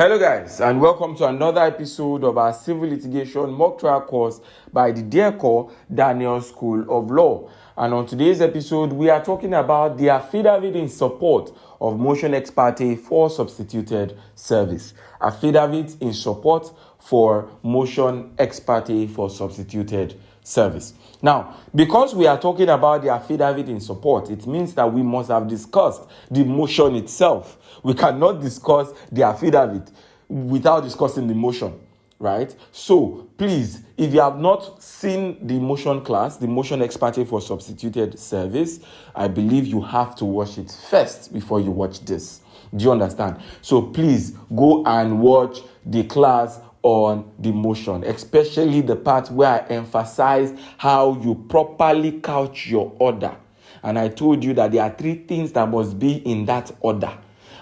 Hello guys, and welcome to another episode of our civil litigation mock trial course by the DECO Daniel School of Law. And on today's episode, we are talking about the affidavit in support of motion ex parte for substituted service. Affidavit in support for motion ex parte for substituted service. Now, because we are talking about the affidavit in support, it means that we must have discussed the motion itself. We cannot discuss the affidavit without discussing the motion, right? So, please, if you have not seen the motion class, the motion ex parte for substituted service, I believe you have to watch it first before you watch this. Do you understand? So, please go and watch the class on the motion, especially the part where I emphasize how you properly couch your order. And I told you that there are three things that must be in that order.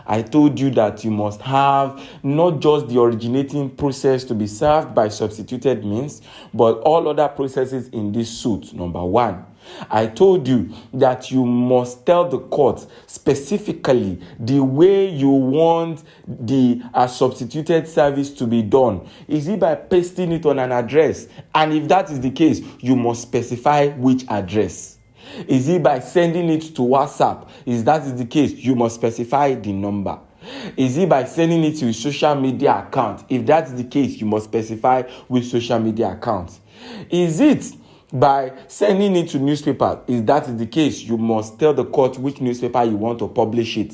I told you that you must have not just the originating process to be served by substituted means, but all other processes in this suit. Number one, I told you that you must tell the court specifically the way you want the substituted service to be done. Is it by pasting it on an address? And if that is the case, you must specify which address. Is it by sending it to WhatsApp? If that is the case, you must specify the number. Is it by sending it to a social media account? If that is the case, you must specify which social media account. Is it by sending it to newspaper? If that is the case, you must tell the court which newspaper you want to publish it.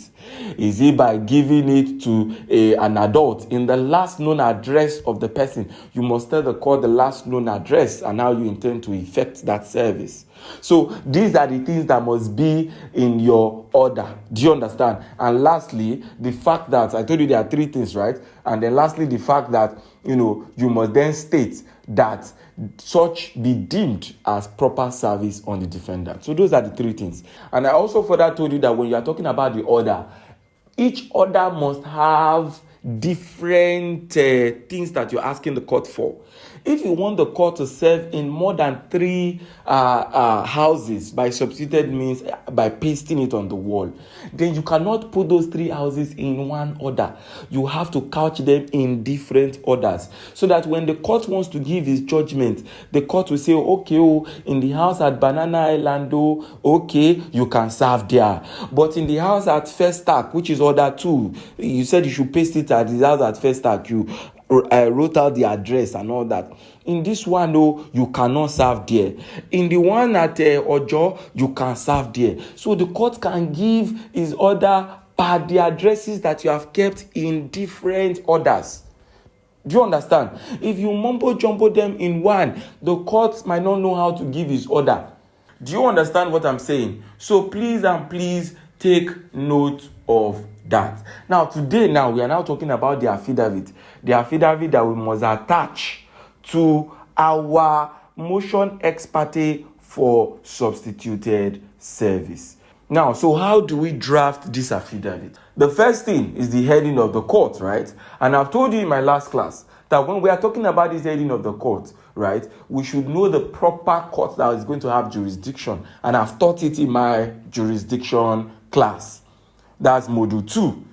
Is it by giving it to an adult in the last known address of the person? You must tell the court the last known address and how you intend to effect that service. So these are the things that must be in your order. Do you understand? And lastly, the fact that I told you there are three things, right? And then lastly, the fact that you must then state that such be deemed as proper service on the defendant. So those are the three things. And I also further told you that when you are talking about the order, each order must have different things that you're asking the court for. If you want the court to serve in more than three houses by substituted means, by pasting it on the wall, then you cannot put those three houses in one order. You have to couch them in different orders, so that when the court wants to give his judgment, the court will say, okay, in the house at Banana Island, okay, you can serve there. But in the house at First Stack, which is order 2, you said you should paste it at the house at First Stack. You wrote out the address and all that. In this one, you cannot serve there. In the one at Ojo, you can serve there. So the court can give his order per the addresses that you have kept in different orders. Do you understand? If you mumbo jumbo them in one, the court might not know how to give his order. Do you understand what I'm saying? So please take note of that. Now, today, we are now talking about the affidavit. The affidavit that we must attach to our motion ex parte for substituted service. Now, so how do we draft this affidavit? The first thing is the heading of the court, right? And I've told you in my last class that when we are talking about this heading of the court, right, we should know the proper court that is going to have jurisdiction. And I've taught it in my jurisdiction class. That's module 2.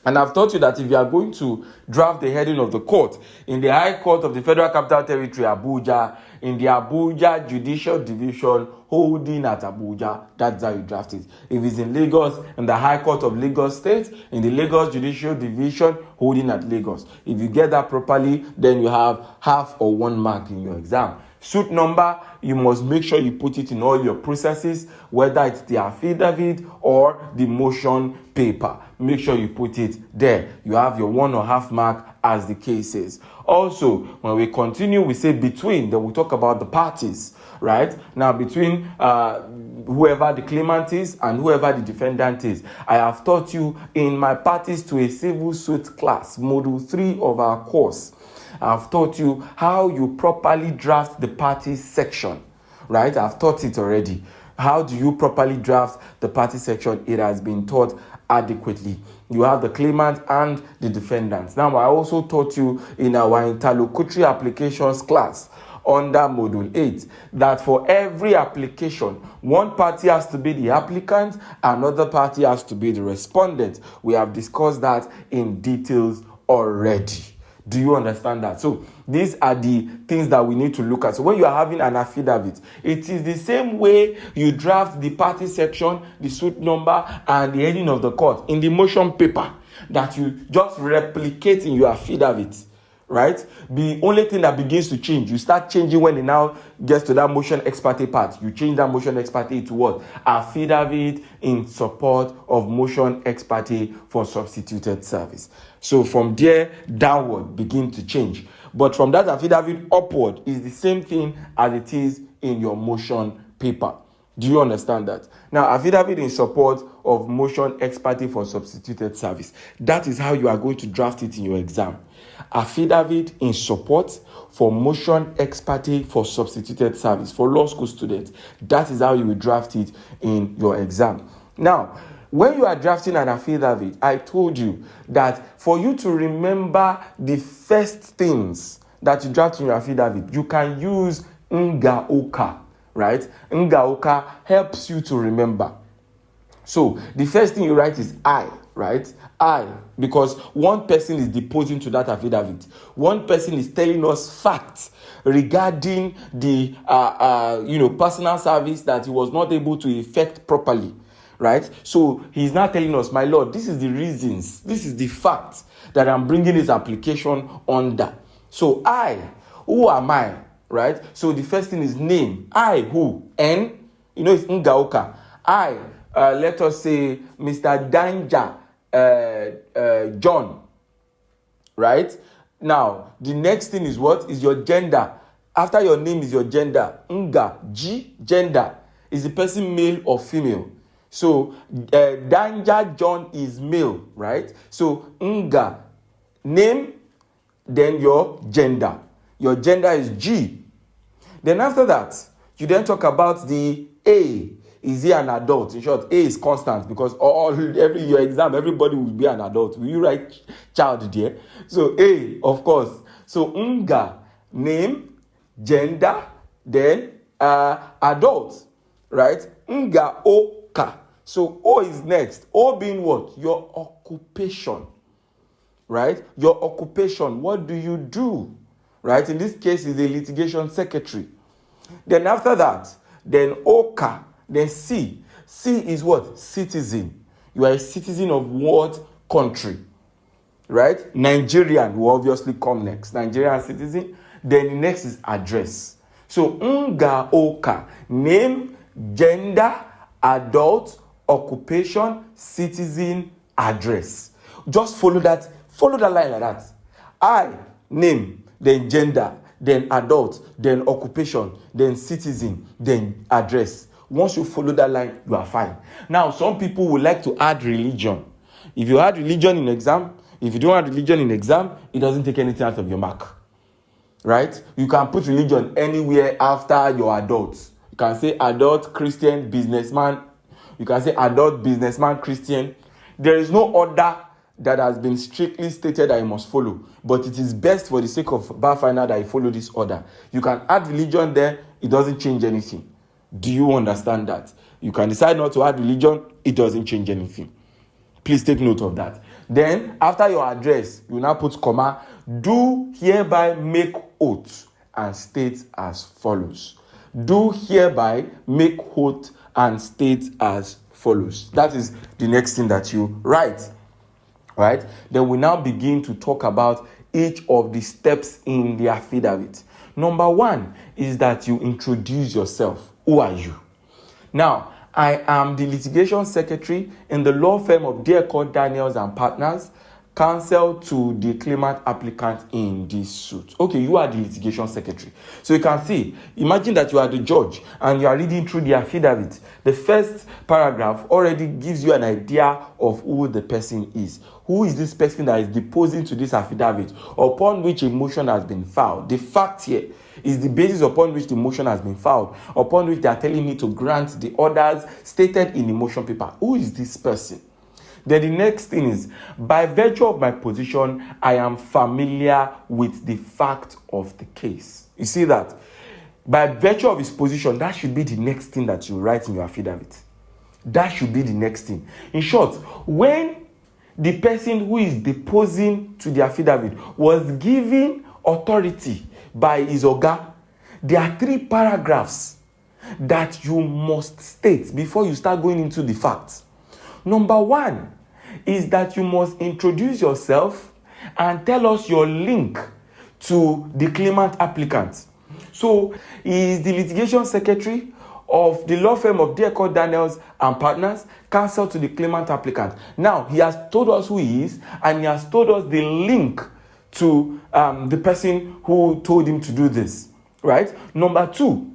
And I've taught you that if you are going to draft the heading of the court in the High Court of the Federal Capital Territory, Abuja, in the Abuja Judicial Division holding at Abuja, that's how you draft it. If it's in Lagos, in the High Court of Lagos State, in the Lagos Judicial Division holding at Lagos. If you get that properly, then you have half or 1 mark in your exam. Suit number, you must make sure you put it in all your processes, whether it's the affidavit or the motion paper. Make sure you put it there. You have your 1.5 mark as the case is. Also, when we continue, we say between, then we talk about the parties, right? Now, between whoever the claimant is and whoever the defendant is. I have taught you in my parties to a civil suit class, module 3 of our course. I've taught you how you properly draft the parties section, right? I've taught it already. How do you properly draft the party section? It has been taught adequately. You have the claimant and the defendant. Now, I also taught you in our interlocutory applications class under module 8 that for every application, one party has to be the applicant, another party has to be the respondent. We have discussed that in details already. Do you understand that? So these are the things that we need to look at. So when you are having an affidavit, it is the same way you draft the party section, the suit number, and the heading of the court in the motion paper that you just replicate in your affidavit, right? The only thing that begins to change, you start changing when it now gets to that motion ex parte part. You change that motion ex parte to what? Affidavit in support of motion ex parte for substituted service. So from there downward, begin to change. But from that affidavit upward is the same thing as it is in your motion paper. Do you understand that? Now, affidavit in support of motion ex parte for substituted service. That is how you are going to draft it in your exam. Affidavit in support for motion ex parte for substituted service for law school students. That is how you will draft it in your exam. Now, when you are drafting an affidavit, I told you that for you to remember the first things that you draft in your affidavit, you can use Ngaoka, right? Ngaoka helps you to remember. So the first thing you write is I, right? I, because one person is deposing to that affidavit. One person is telling us facts regarding the personal service that he was not able to effect properly, right? So he's now telling us, my lord, this is the reasons, this is the fact that I'm bringing this application under. So I, who am I, right? So the first thing is name. I, who? N, it's Ngaoka. I, let us say Mr. Danja John, right? Now, the next thing is what? Is your gender. After your name is your gender. Nga, G, gender. Is the person male or female? So, Danja John is male, right? So, Nga, name, then your gender. Your gender is G. Then after that, you then talk about the A. Is he an adult? In short, A is constant because every your exam, everybody will be an adult. Will you write child there? So A, of course. So Nga, name, gender, then adult, right? Nga Oka. So O is next. O being what? Your occupation, right? Your occupation. What do you do? Right? In this case, is a litigation secretary. Then after that, then Oka. Then C. C is what? Citizen. You are a citizen of what country? Right? Nigerian will obviously come next. Nigerian citizen. Then the next is address. So, Ngaoka. Name, gender, adult, occupation, citizen, address. Just follow that line like that. I, name, then gender, then adult, then occupation, then citizen, then address. Once you follow that line, you are fine. Now, some people would like to add religion. If you add religion in exam, if you don't add religion in exam, it doesn't take anything out of your mark. Right? You can put religion anywhere after your adults. You can say adult, Christian, businessman. You can say adult, businessman, Christian. There is no order that has been strictly stated that you must follow. But it is best for the sake of bar final that you follow this order. You can add religion there. It doesn't change anything. Do you understand that? You can decide not to add religion. It doesn't change anything. Please take note of that. Then, after your address, you now put comma. Do hereby make oath and state as follows. Do hereby make oath and state as follows. That is the next thing that you write. Right? Then we now begin to talk about each of the steps in the affidavit. Number one is that you introduce yourself. Who are you? Now, I am the litigation secretary in the law firm of Daniels and Partners, counsel to the claimant applicant in this suit. Okay, you are the litigation secretary. So you can see, imagine that you are the judge and you are reading through the affidavit. The first paragraph already gives you an idea of who the person is. Who is this person that is deposing to this affidavit upon which a motion has been filed? The fact here is the basis upon which the motion has been filed, upon which they are telling me to grant the orders stated in the motion paper. Who is this person? Then the next thing is, by virtue of my position, I am familiar with the fact of the case. You see that? By virtue of his position, that should be the next thing that you write in your affidavit. That should be the next thing. In short, when the person who is deposing to the affidavit was given authority by his oga, there are 3 paragraphs that you must state before you start going into the facts. Number 1 is that you must introduce yourself and tell us your link to the claimant applicant. So, he is the litigation secretary of the law firm of Deponent, Daniels and Partners, counsel to the claimant applicant. Now, he has told us who he is, and he has told us the link to the person who told him to do this, right? Number 2,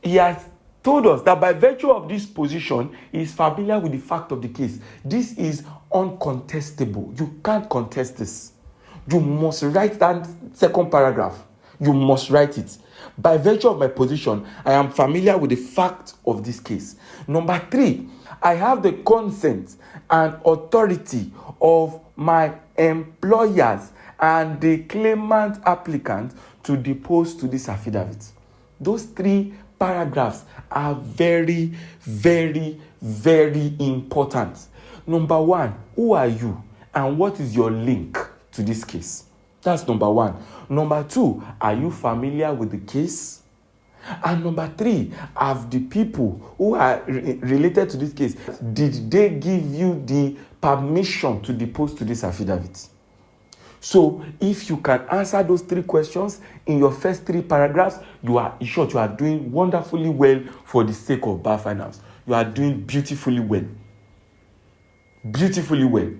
he has told us that by virtue of this position, he is familiar with the fact of the case. This is uncontestable. You can't contest this. You must write that second paragraph. You must write it. By virtue of my position, I am familiar with the fact of this case. Number 3, I have the consent and authority of my employers and the claimant applicant to depose to this affidavit. Those 3 paragraphs are very, very, very important. Number 1, who are you and what is your link to this case? That's number 1. Number 2, are you familiar with the case? And number 3, have the people who are related to this case, did they give you the permission to depose to this affidavit? So, if you can answer those 3 questions in your first 3 paragraphs, you are doing wonderfully well for the sake of bar finance. You are doing beautifully well. Beautifully well.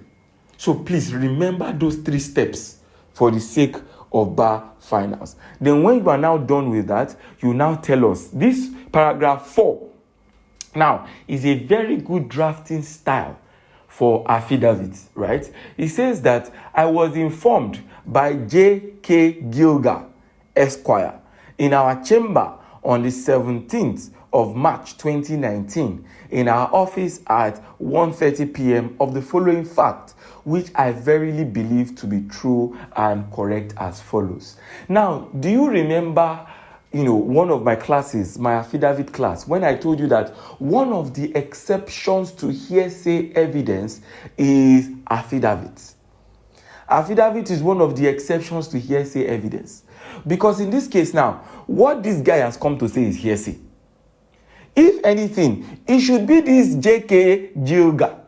So, please remember those 3 steps for the sake of bar finance. Then when you are now done with that, you now tell us this paragraph 4 now is a very good drafting style for affidavits, right? It says that I was informed by J.K. Gilga, Esquire, in our chamber on the 17th of March 2019 in our office at 1:30 p.m. of the following fact, which I verily believe to be true and correct as follows. Now, do you remember, one of my classes, my affidavit class, when I told you that one of the exceptions to hearsay evidence is affidavit? Affidavit is one of the exceptions to hearsay evidence. Because in this case now, what this guy has come to say is hearsay. If anything, it should be this J.K. Gilga,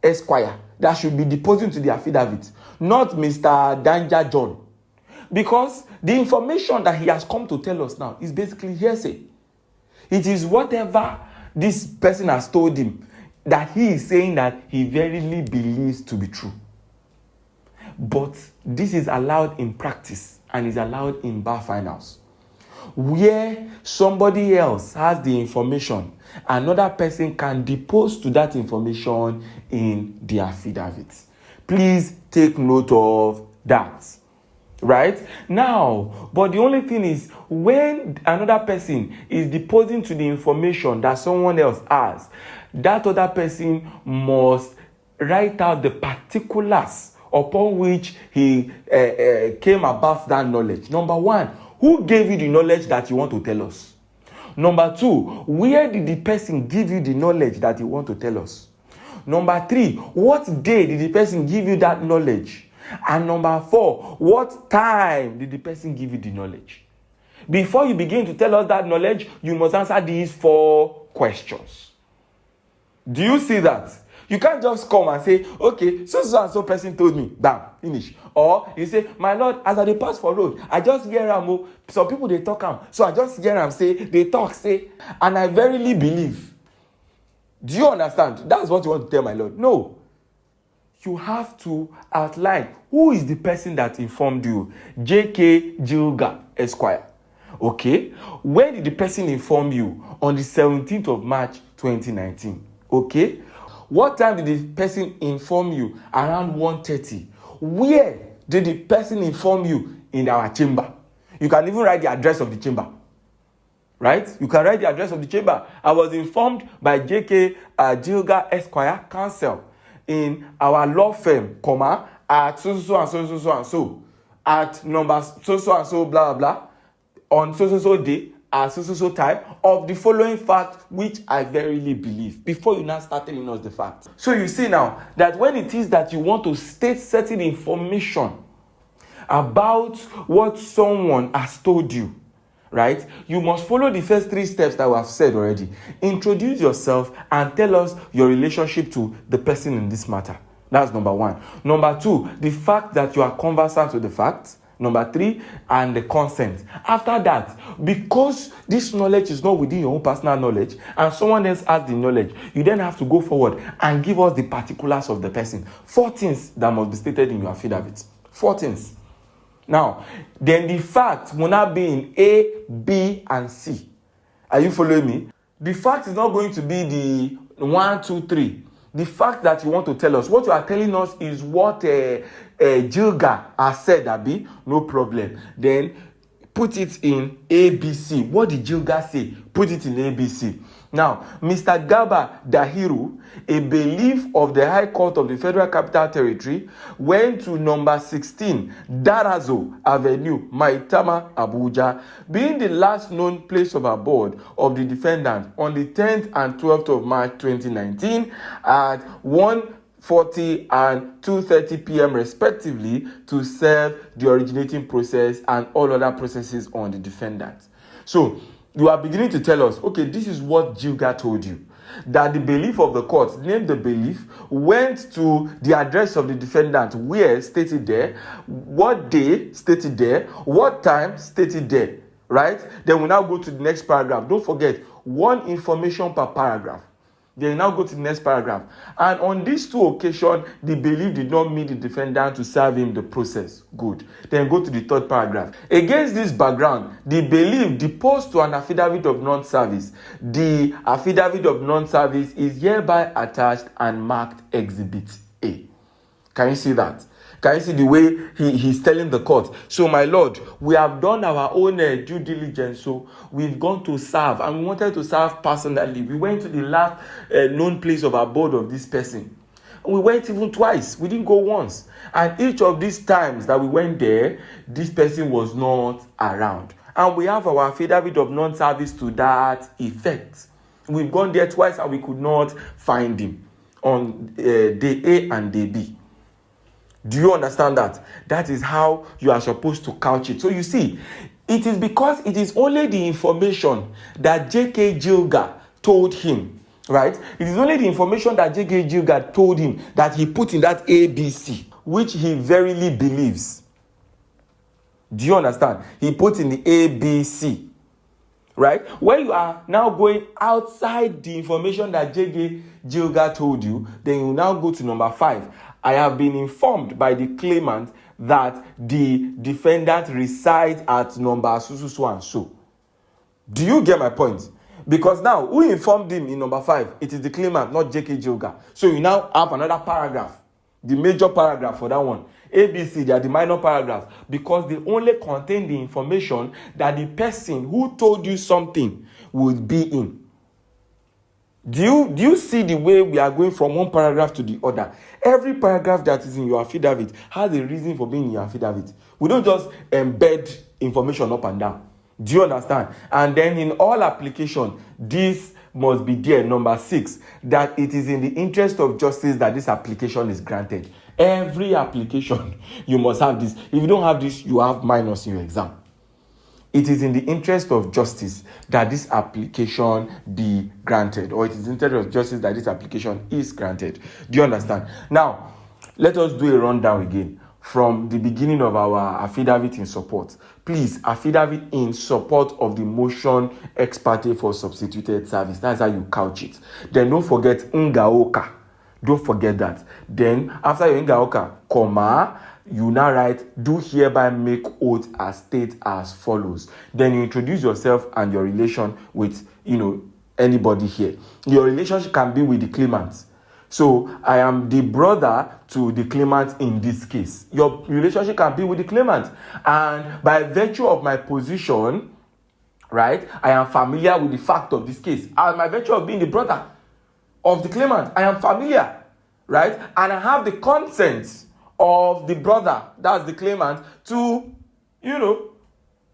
Esquire, that should be deposing to the affidavit, not Mr. Danja John. Because the information that he has come to tell us now is basically hearsay. It is whatever this person has told him that he is saying that he verily believes to be true. But this is allowed in practice and is allowed in bar finance, where somebody else has the information, another person can depose to that information in the affidavit. Please take note of that. Right? Now, but the only thing is, when another person is deposing to the information that someone else has, that other person must write out the particulars upon which he came about that knowledge. Number 1, who gave you the knowledge that you want to tell us? Number 2, where did the person give you the knowledge that you want to tell us? Number 3, what day did the person give you that knowledge? And number 4, what time did the person give you the knowledge? Before you begin to tell us that knowledge, you must answer these 4 questions. Do you see that? You can't just come and say, okay, so and so person told me, bam, finish. Or you say, my Lord, as I dey pass for road, I just hear am. Some people they talk so I just hear am say, they talk, say, and I verily believe. Do you understand? That's what you want to tell my Lord. No. You have to outline who is the person that informed you. J.K. Gilga, Esquire. Okay? When did the person inform you? On the 17th of March 2019. Okay? What time did the person inform you? Around 1:30. Where did the person inform you? In our chamber. You can even write the address of the chamber. Right? You can write the address of the chamber. I was informed by J.K. Gilga, Esquire, counsel, in our law firm, at so and so, at number so and so, blah, blah, blah, on so day, at so time of the following fact which I verily believe, before you now start telling us the fact. So you see now that when it is that you want to state certain information about what someone has told you, right, you must follow the first 3 steps that we have said already. Introduce yourself and tell us your relationship to the person in this matter. That's number 1. Number 2, the fact that you are conversant with the facts. Number 3, and the consent. After that, because this knowledge is not within your own personal knowledge and someone else has the knowledge, you then have to go forward and give us the particulars of the person. 4 things that must be stated in your affidavit. 4 things. Now, then the fact will not be in A, B, and C. Are you following me? The fact is not going to be the 1, 2, 3. The fact that you want to tell us, what you are telling us is what Jilga has said, Abi, no problem. Then put it in ABC. What did Jilga say? Put it in ABC. Now, Mr. Gaba Dahiru, a bailiff of the High Court of the Federal Capital Territory, went to number 16, Darazo Avenue, Maitama, Abuja, being the last known place of abode of the defendant on the 10th and 12th of March 2019 at 1:40 and 2:30 p.m. respectively to serve the originating process and all other processes on the defendant. So, you are beginning to tell us, okay, this is what Jilga told you. That the bailiff of the court, named the bailiff, went to the address of the defendant, where stated there, what day stated there, what time stated there, right? Then we now go to the next paragraph. Don't forget, 1 information per paragraph. Then now go to the next paragraph. And on these 2 occasions, the bailiff did not meet the defendant to serve him the process. Good. Then go to the 3rd paragraph. Against this background, the bailiff deposed to an affidavit of non-service. The affidavit of non-service is hereby attached and marked Exhibit A. Can you see that? Can you see the way he's telling the court? So, my lord, we have done our own due diligence. So, we've gone to serve, and we wanted to serve personally. We went to the last known place of abode of this person. We went even twice. We didn't go once. And each of these times that we went there, this person was not around. And we have our affidavit of non-service to that effect. We've gone there twice and we could not find him on day A and day B. Do you understand that? That is how you are supposed to couch it. So you see, it is because it is only the information that J.K. Jilga told him, right? It is only the information that J.K. Jilga told him that he put in that ABC, which he verily believes. Do you understand? He put in the ABC, right? When you are now going outside the information that J.K. Jilga told you, then you now go to number 5. I have been informed by the claimant that the defendant resides at number so and so. Do you get my point? Because now, who informed him in number 5? It is the claimant, not J.K. Jilga. So you now have another paragraph, the major paragraph for that one. ABC, they are the minor paragraphs, because they only contain the information that the person who told you something would be in. Do you see the way we are going from one paragraph to the other? Every paragraph that is in your affidavit has a reason for being in your affidavit. We don't just embed information up and down. Do you understand? And then in all application, this must be there, number 6, that it is in the interest of justice that this application is granted. Every application, you must have this. If you don't have this, you have minus in your exam. It is in the interest of justice that this application be granted, or it is in the interest of justice that this application is granted. Do you understand? Now, let us do a rundown again from the beginning of our affidavit in support. Please, affidavit in support of the motion ex parte for substituted service. That's how you couch it. Then don't forget Ngaoka. Don't forget that. Then after your Ngaoka, comma, you now write, do hereby make oath as state as follows. Then you introduce yourself and your relation with, anybody here. Your relationship can be with the claimant. So I am the brother to the claimant in this case. Your relationship can be with the claimant. And by virtue of my position, right, I am familiar with the fact of this case. And by virtue of being the brother of the claimant, I am familiar, right? And I have the consent of the brother, that's the claimant, to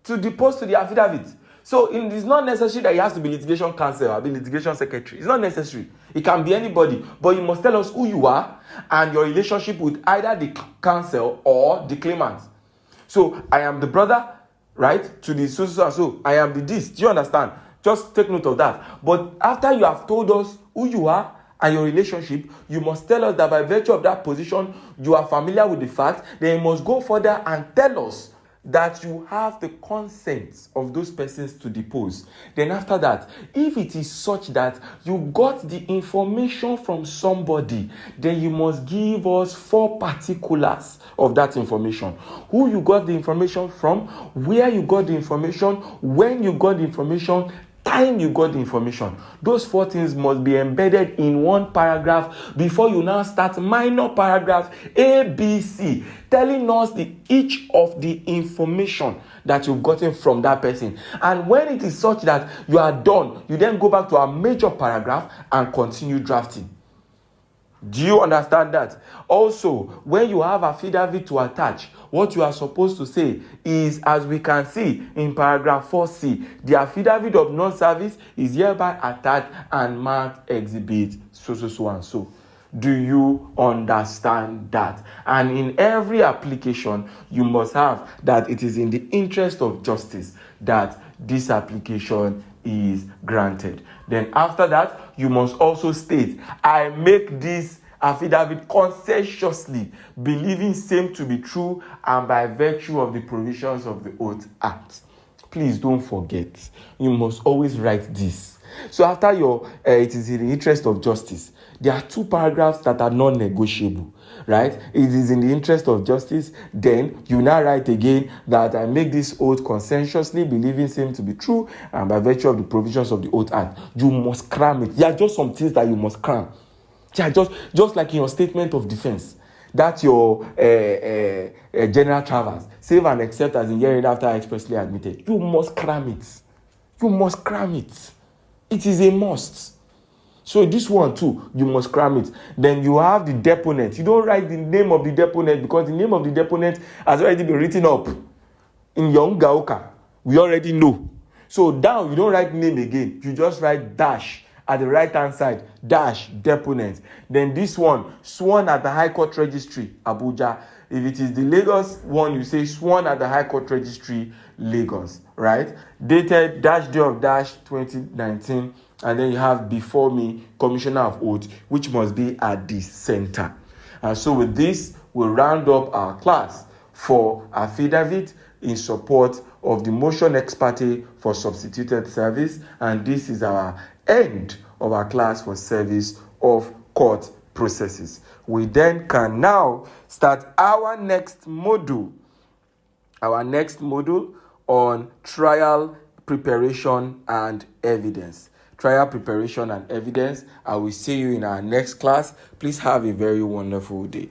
depose to the affidavit. So it is not necessary that he has to be litigation counsel or be litigation secretary. It's not necessary. It can be anybody. But you must tell us who you are and your relationship with either the counsel or the claimant. So I am the brother, right, to the so and so. I am the this. Do you understand? Just take note of that. But after you have told us who you are and your relationship, you must tell us that by virtue of that position, you are familiar with the fact. Then you must go further and tell us that you have the consent of those persons to depose. Then after that, if it is such that you got the information from somebody, then you must give us 4 particulars of that information. Who you got the information from, where you got the information, when you got the information, time you got the information. Those 4 things must be embedded in one paragraph before you now start minor paragraph A, B, C, telling us each of the information that you've gotten from that person. And when it is such that you are done, you then go back to a major paragraph and continue drafting. Do you understand that? Also, when you have affidavit to attach, what you are supposed to say is, as we can see in paragraph 4C, the affidavit of non-service is hereby attached and marked exhibit so and so. Do you understand that? And in every application, you must have that it is in the interest of justice that this application is granted. Then after that, you must also state, I make this affidavit conscientiously, believing same to be true and by virtue of the provisions of the Oath Act. Please don't forget, you must always write this. So after it is in the interest of justice, there are 2 paragraphs that are non-negotiable, right? It is in the interest of justice. Then you now write again that I make this oath conscientiously, believing same to be true and by virtue of the provisions of the Oath Act. You must cram it. There are just some things that you must cram. Yeah, just like in your statement of defense, that's your general traverse, save and accept as in herein after expressly admitted. You must cram it. You must cram it. It is a must. So this one too, you must cram it. Then you have the deponent. You don't write the name of the deponent because the name of the deponent has already been written up in your Gaoka. We already know. So down, you don't write name again. You just write dash. At the right hand side, dash, deponent. Then this one, sworn at the High Court Registry, Abuja. If it is the Lagos one, you say sworn at the High Court Registry, Lagos, right? Dated dash day of dash 2019. And then you have before me, Commissioner of Oath, which must be at the center. And so with this, we'll round up our class for affidavit in support of the motion ex parte for substituted service. And this is our end of our class for service of court processes. We then can now start our next module on trial preparation and evidence. Trial preparation and evidence. I will see you in our next class. Please have a very wonderful day.